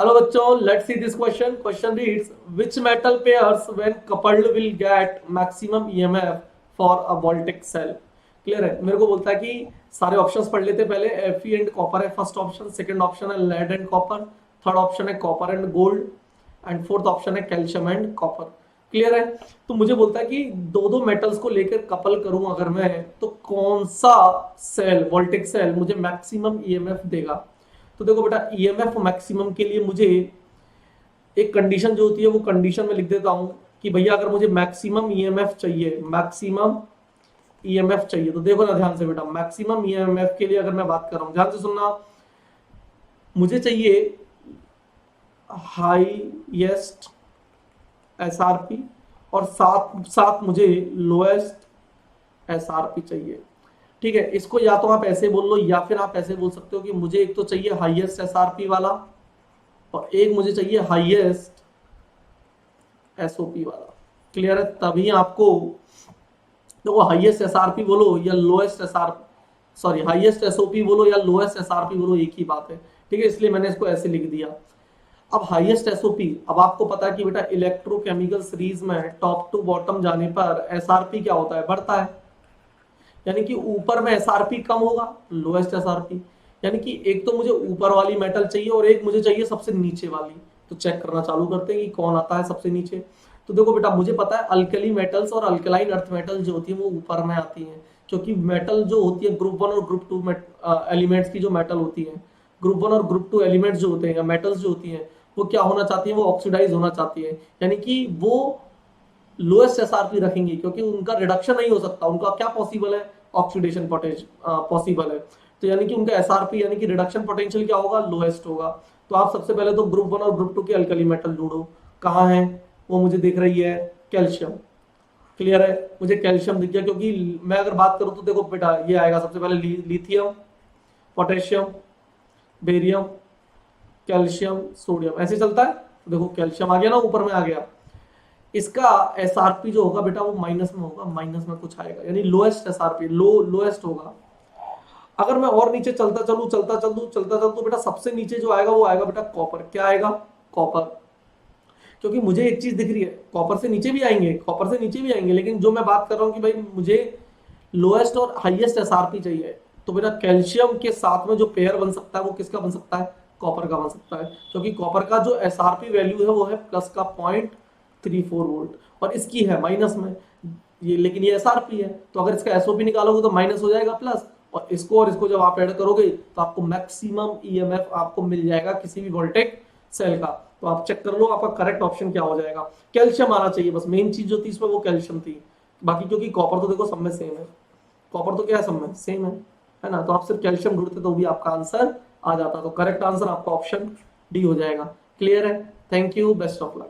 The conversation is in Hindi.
हेलो बच्चों, let's see this question. Question reads, which metal pairs when coupled will get maximum EMF for a voltaic cell. Clear है. मेरे को बोलता है कि सारे ऑप्शंस पढ़ लेते पहले. Fe एंड कॉपर है फर्स्ट ऑप्शन, सेकंड ऑप्शन है lead and copper, third option है copper and gold and fourth option है कैल्शियम एंड कॉपर. क्लियर है. तो मुझे बोलता है कि दो दो मेटल्स को लेकर कपल करूं अगर मैं, तो कौन सा सेल, वोल्टेक सेल, मुझे मैक्सिमम ईएमएफ देगा. तो देखो बेटा, ईएमएफ मैक्सिमम के लिए मुझे एक कंडीशन जो होती है वो कंडीशन में लिख देता हूं कि भैया अगर मुझे मैक्सिमम ईएमएफ चाहिए, मैक्सिमम ईएमएफ चाहिए, तो देखो ना ध्यान से बेटा, मैक्सिमम ईएमएफ के लिए अगर मैं बात कर रहा हूं, ध्यान से सुनना, मुझे चाहिए हाईएस्ट एसआरपी और साथ साथ मुझे लोएस्ट एसआरपी चाहिए. ठीक है. इसको या तो आप ऐसे बोल लो या फिर आप ऐसे बोल सकते हो कि मुझे एक तो चाहिए हाईएस्ट एसआरपी वाला और एक मुझे चाहिए हाईएस्ट एसओपी वाला. क्लियर है. तभी आपको देखो, हाईएस्ट एसआरपी बोलो या लोएस्ट सॉरी हाईएस्ट एसओपी बोलो या लोएस्ट एसआरपी बोलो, एक ही बात है. ठीक है. इसलिए मैंने इसको ऐसे लिख दिया. अब हाईएस्ट एसओपी, अब आपको पता है कि बेटा इलेक्ट्रोकेमिकल सीरीज में टॉप टू बॉटम जाने पर एसआरपी क्या होता है, बढ़ता है. यानी कि ऊपर में एसआरपी कम होगा, लोएस्ट एसआरपी. यानी कि एक तो मुझे ऊपर वाली मेटल चाहिए और एक मुझे चाहिए सबसे नीचे वाली. तो चेक करना चालू करते हैं कि कौन आता है सबसे नीचे. तो देखो बेटा, मुझे पता है अल्कली मेटल्स और अल्कलाइन अर्थ मेटल जो होती है वो ऊपर में आती है, क्योंकि मेटल जो होती है ग्रुप 1 और ग्रुप 2 एलिमेंट्स की जो मेटल होती है, ग्रुप 1 और ग्रुप 2 एलिमेंट्स जो होते हैं, मेटल्स जो होती हैं, वो क्या होना चाहती है, वो ऑक्सीडाइज होना चाहती है. यानी कि वो लोएस्ट एसआरपी रखेंगी क्योंकि उनका रिडक्शन नहीं हो सकता. उनका क्या पॉसिबल है, ऑक्सीडेशन पॉसिबल है. तो यानी कि उनका एसआरपी यानी कि रिडक्शन पोटेंशियल क्या होगा, लोएस्ट होगा. तो आप सबसे पहले तो ग्रुप 1 और ग्रुप 2 के अल्कली मेटल ढूंढो. कहाँ है वो, मुझे दिख रही है कैल्शियम. क्लियर है. मुझे कैल्शियम दिख गया, क्योंकि मैं अगर बात करूं तो देखो बेटा, ये आएगा सबसे पहले lithium, potassium, barium, calcium, sodium, ऐसे चलता है. तो देखो कैल्शियम आ गया ना, ऊपर में आ गया. इसका एसआरपी जो होगा बेटा वो माइनस में होगा, माइनस में कुछ आएगा, यानी लोएस्ट एसआरपी, लोएस्ट होगा. अगर मैं और नीचे चलता चलूं तो बेटा सबसे नीचे जो आएगा वो आएगा बेटा कॉपर. क्या आएगा, कॉपर. क्योंकि मुझे एक चीज दिख रही है, कॉपर से नीचे भी आएंगे, लेकिन जो मैं बात कर रहा हूं कि भाई मुझे लोएस्ट और हाईएस्ट एसआरपी चाहिए, तो बेटा कैल्शियम के साथ में जो पेयर बन सकता है वो किसका बन सकता है, कॉपर का बन सकता है. क्योंकि कॉपर का जो एसआरपी वैल्यू है वो है प्लस का 0.34 वोल्ट और इसकी है माइनस में ये, लेकिन ये एसआरपी है. तो अगर इसका एसओपी निकालोगे तो माइनस हो जाएगा प्लस, और इसको जब आप ऐड करोगे तो आपको मैक्सिमम ईएमएफ आपको मिल जाएगा किसी भी वोल्टेक सेल का. तो आप चेक कर लो आपका करेक्ट ऑप्शन क्या हो जाएगा. कैल्शियम आना चाहिए, बस मेन चीज जो थी इसमें वो कैल्शियम थी. बाकी क्योंकि कॉपर तो देखो सब में सेम है, कॉपर तो क्या है, सब में सेम है ना. तो आप सिर्फ कैल्शियम ढूंढते तो भी आपका आंसर आ जाता. तो करेक्ट आंसर आपका ऑप्शन डी हो जाएगा. क्लियर है. Thank you, best of luck.